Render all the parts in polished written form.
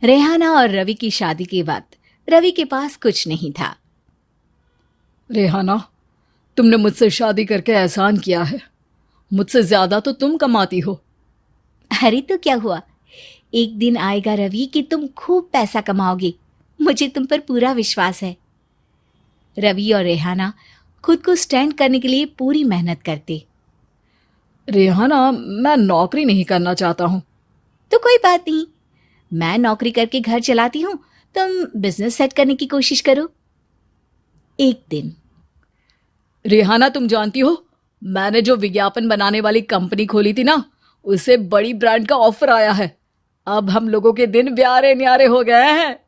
रेहाना और रवि की शादी के वक्त रवि के पास कुछ नहीं था। रेहाना, तुमने मुझसे शादी करके एहसान किया है। मुझसे ज्यादा तो तुम कमाती हो। अरे तो क्या हुआ, एक दिन आएगा रवि कि तुम खूब पैसा कमाओगे। मुझे तुम पर पूरा विश्वास है। रवि और रेहाना खुद को स्टैंड करने के लिए पूरी मेहनत करते। रेहाना, मैं नौकरी नहीं करना चाहता हूँ। तो कोई बात नहीं, मैं नौकरी करके घर चलाती हूँ, तुम बिजनेस सेट करने की कोशिश करो। एक दिन। रेहाना, तुम जानती हो, मैंने जो विज्ञापन बनाने वाली कंपनी खोली थी ना, उसे बड़ी ब्रांड का ऑफर आया है। अब हम लोगों के दिन ब्यारे न्यारे हो गए हैं।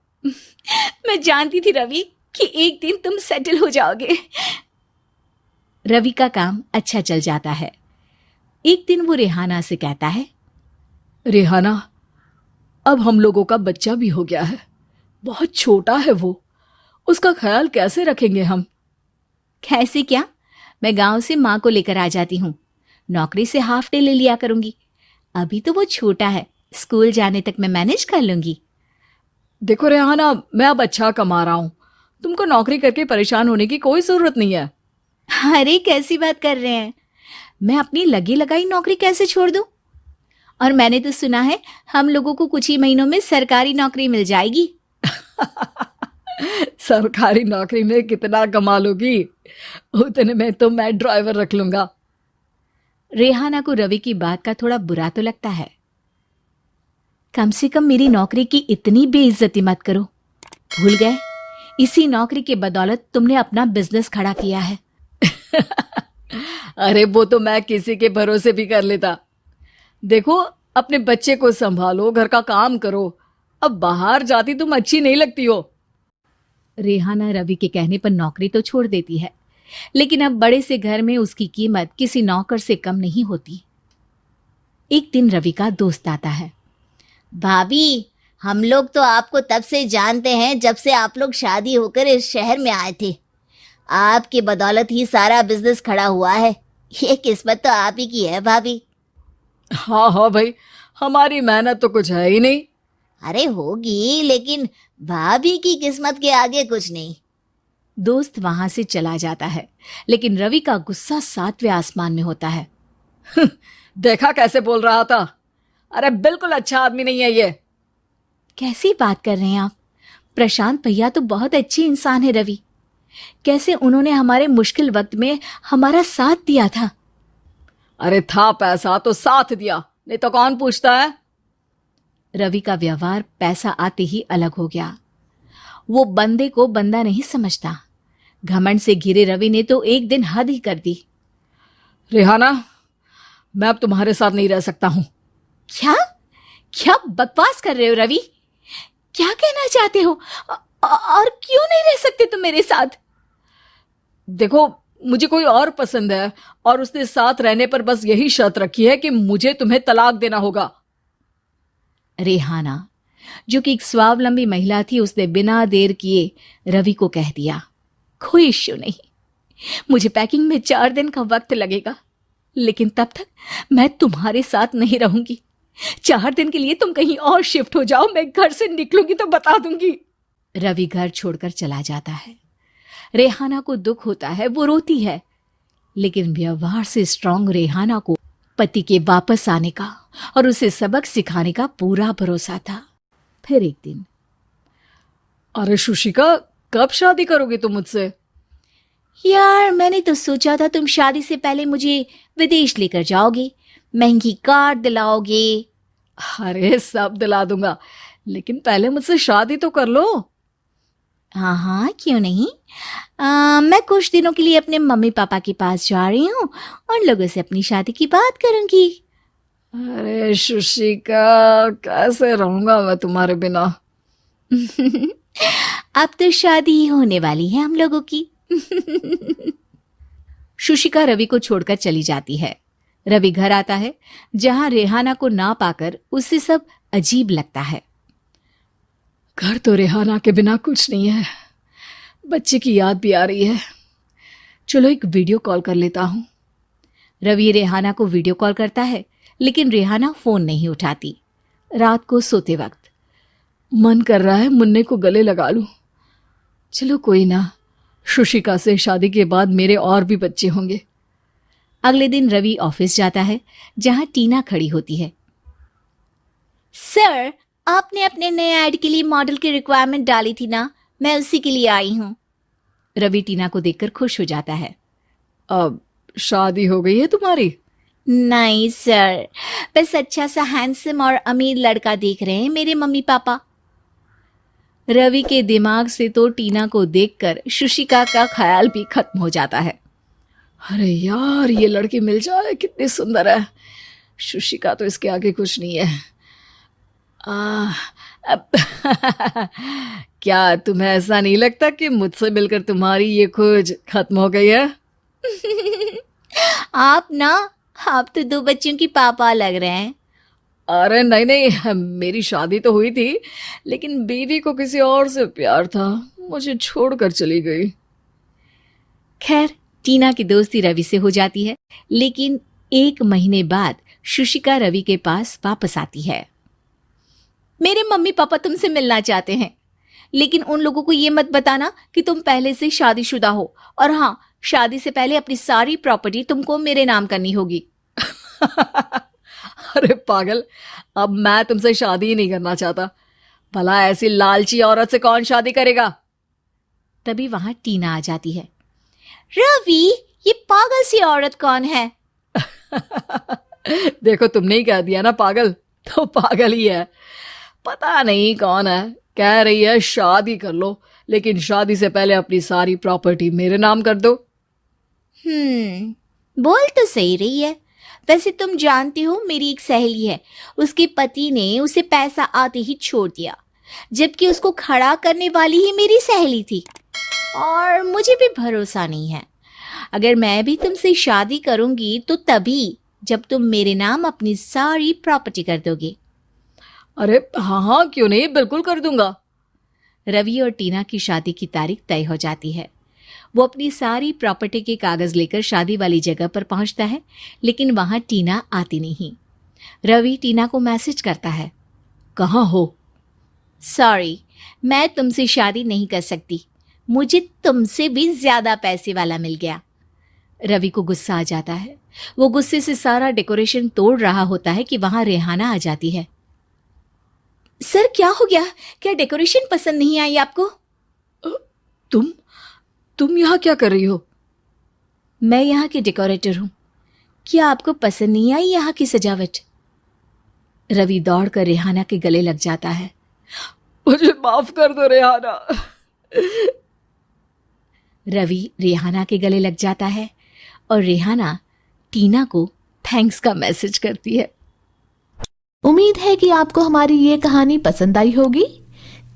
मैं जानती थी रवि कि एक दिन तुम सेटल हो जाओगे। रवि का काम अच्छा चल जाता है। एक दिन वो रेहाना से कहता है, रेहाना, अब हम लोगों का बच्चा भी हो गया है। बहुत छोटा है वो, उसका ख्याल कैसे रखेंगे हम? कैसे क्या, मैं गांव से माँ को लेकर आ जाती हूँ। नौकरी से हाफ डे ले लिया करूंगी। अभी तो वो छोटा है, स्कूल जाने तक मैं मैनेज कर लूंगी। देखो रेहाना, मैं अब अच्छा कमा रहा हूँ। तुमको नौकरी करके परेशान होने की कोई जरूरत नहीं है। अरे कैसी बात कर रहे हैं, मैं अपनी लगी लगाई नौकरी कैसे छोड़ दूं? और मैंने तो सुना है हम लोगों को कुछ ही महीनों में सरकारी नौकरी मिल जाएगी। सरकारी नौकरी में कितना कमा लोगी? उतने में तो मैं ड्राइवर रख लूंगा। रेहाना को रवि की बात का थोड़ा बुरा तो लगता है। कम से कम मेरी नौकरी की इतनी बेइज्जती मत करो। भूल गए, इसी नौकरी के बदौलत तुमने अपना बिजनेस खड़ा किया है। अरे वो तो मैं किसी के भरोसे भी कर लेता। देखो, अपने बच्चे को संभालो, घर का काम करो। अब बाहर जाती तुम अच्छी नहीं लगती हो। रेहाना रवि के कहने पर नौकरी तो छोड़ देती है, लेकिन अब बड़े से घर में उसकी कीमत किसी नौकर से कम नहीं होती। एक दिन रवि का दोस्त आता है। भाभी, हम लोग तो आपको तब से जानते हैं जब से आप लोग शादी होकर इस शहर में आए थे। आपकी बदौलत ही सारा बिजनेस खड़ा हुआ है। ये किस्मत तो आप ही की है भाभी। हाँ हाँ भाई, हमारी मेहनत तो कुछ है ही नहीं। अरे होगी, लेकिन भाभी की किस्मत के आगे कुछ नहीं। दोस्त वहां से चला जाता है, लेकिन रवि का गुस्सा 7वें आसमान में होता है। देखा कैसे बोल रहा था? अरे बिल्कुल अच्छा आदमी नहीं है ये। कैसी बात कर रहे हैं आप? प्रशांत भैया तो बहुत अच्छे इंसान है रवि। कैसे उन्होंने हमारे मुश्किल वक्त में हमारा साथ दिया था। अरे था पैसा तो साथ दिया, नहीं तो कौन पूछता है? रवि का व्यवहार पैसा आते ही अलग हो गया। वो बंदे को बंदा नहीं समझता। घमंड से घिरे रवि ने तो एक दिन हद ही कर दी। रेहाना, मैं अब तुम्हारे साथ नहीं रह सकता हूं। क्या क्या बकवास कर रहे हो रवि? क्या कहना चाहते हो? और क्यों नहीं रह सकते तुम मेरे साथ? देखो, मुझे कोई और पसंद है और उसने साथ रहने पर बस यही शर्त रखी है कि मुझे तुम्हें तलाक देना होगा। रेहाना, जो कि एक स्वावलंबी महिला थी, उसने बिना देर किए रवि को कह दिया, कोई इश्यू नहीं, मुझे पैकिंग में 4 दिन का वक्त लगेगा, लेकिन तब तक मैं तुम्हारे साथ नहीं रहूंगी। 4 दिन के लिए तुम कहीं और शिफ्ट हो जाओ, मैं घर से निकलूंगी तो बता दूंगी। रवि घर छोड़कर चला जाता है। रेहाना को दुख होता है, वो रोती है, लेकिन व्यवहार से स्ट्रांग रेहाना को पति के वापस आने का और उसे सबक सिखाने का पूरा भरोसा था। फिर एक दिन, अरे शुशिका, कब शादी करोगे तुम मुझसे? यार मैंने तो सोचा था तुम शादी से पहले मुझे विदेश लेकर जाओगे, महंगी कार दिलाओगे। अरे सब दिला दूंगा, लेकिन पहले मुझसे शादी तो कर लो। हाँ हाँ, क्यों नहीं। मैं कुछ दिनों के लिए अपने मम्मी पापा के पास जा रही हूँ और लोगों से अपनी शादी की बात करूंगी। अरे शुशिका, कैसे रहूंगा मैं तुम्हारे बिना? अब तो शादी ही होने वाली है हम लोगों की। शुशिका रवि को छोड़कर चली जाती है। रवि घर आता है, जहां रेहाना को ना पाकर उसे सब अजीब लगता है। घर तो रेहाना के बिना कुछ नहीं है। बच्चे की याद भी आ रही है। चलो एक वीडियो कॉल कर लेता हूं। रवि रेहाना को वीडियो कॉल करता है, लेकिन रेहाना फोन नहीं उठाती। रात को सोते वक्त मन कर रहा है मुन्ने को गले लगा लूं। चलो कोई ना, शुशिका से शादी के बाद मेरे और भी बच्चे होंगे। अगले दिन रवि ऑफिस जाता है जहां टीना खड़ी होती है। सर, आपने अपने नए ऐड के लिए मॉडल की रिक्वायरमेंट डाली थी ना, मैं उसी के लिए आई हूँ। रवि टीना को देखकर खुश हो जाता है। अब शादी हो गई है तुम्हारी? नहीं सर, बस अच्छा सा हैंडसम और अमीर लड़का देख रहे हैं मेरे मम्मी पापा। रवि के दिमाग से तो टीना को देखकर शुशिका का ख्याल भी खत्म हो जाता है। अरे यार, ये लड़की मिल जाए, कितनी सुंदर है। शुशिका तो इसके आगे कुछ नहीं है। क्या तुम्हें ऐसा नहीं लगता कि मुझसे मिलकर तुम्हारी ये खोज खत्म हो गई है? आप तो 2 बच्चों की पापा लग रहे हैं। अरे नहीं नहीं, मेरी शादी तो हुई थी, लेकिन बीवी को किसी और से प्यार था, मुझे छोड़कर चली गई। खैर, टीना की दोस्ती रवि से हो जाती है, लेकिन 1 महीने बाद शुशिका रवि के पास वापस आती है। मेरे मम्मी पापा तुमसे मिलना चाहते हैं, लेकिन उन लोगों को ये मत बताना कि तुम पहले से शादीशुदा हो। और हाँ, शादी से पहले अपनी सारी प्रॉपर्टी तुमको मेरे नाम करनी होगी। अरे पागल, अब मैं तुमसे शादी ही नहीं करना चाहता। भला ऐसी लालची औरत से कौन शादी करेगा? तभी वहां टीना आ जाती है। रवि, ये पागल सी औरत कौन है? देखो, तुमने ही कह दिया ना पागल, तो पागल ही है। पता नहीं कौन है, कह रही है शादी कर लो, लेकिन शादी से पहले अपनी सारी प्रॉपर्टी मेरे नाम कर दो। बोल तो सही रही है। वैसे तुम जानती हो, मेरी एक सहेली है, उसके पति ने उसे पैसा आते ही छोड़ दिया, जबकि उसको खड़ा करने वाली ही मेरी सहेली थी। और मुझे भी भरोसा नहीं है। अगर मैं भी तुमसे शादी करूंगी तो तभी जब तुम मेरे नाम अपनी सारी प्रॉपर्टी कर दोगे। अरे हाँ, क्यों नहीं, बिल्कुल कर दूंगा। रवि और टीना की शादी की तारीख तय हो जाती है। वो अपनी सारी प्रॉपर्टी के कागज लेकर शादी वाली जगह पर पहुंचता है, लेकिन वहां टीना आती नहीं। रवि टीना को मैसेज करता है, कहाँ हो? सॉरी, मैं तुमसे शादी नहीं कर सकती, मुझे तुमसे भी ज्यादा पैसे वाला मिल गया। रवि को गुस्सा आ जाता है। वो गुस्से से सारा डेकोरेशन तोड़ रहा होता है कि वहां रेहाना आ जाती है। सर, क्या हो गया? क्या डेकोरेशन पसंद नहीं आई आपको? तुम यहाँ क्या कर रही हो? मैं यहाँ की डेकोरेटर हूँ। क्या आपको पसंद नहीं आई यहाँ की सजावट? रवि दौड़कर रेहाना के गले लग जाता है। मुझे माफ कर दो रेहाना। रवि रेहाना के गले लग जाता है और रेहाना टीना को थैंक्स का मैसेज करती है। उम्मीद है कि आपको हमारी ये कहानी पसंद आई होगी।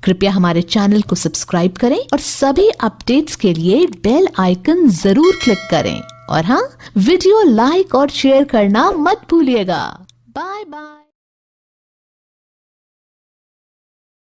कृपया हमारे चैनल को सब्सक्राइब करें और सभी अपडेट्स के लिए बेल आइकन जरूर क्लिक करें। और हाँ, वीडियो लाइक और शेयर करना मत भूलिएगा। Bye bye.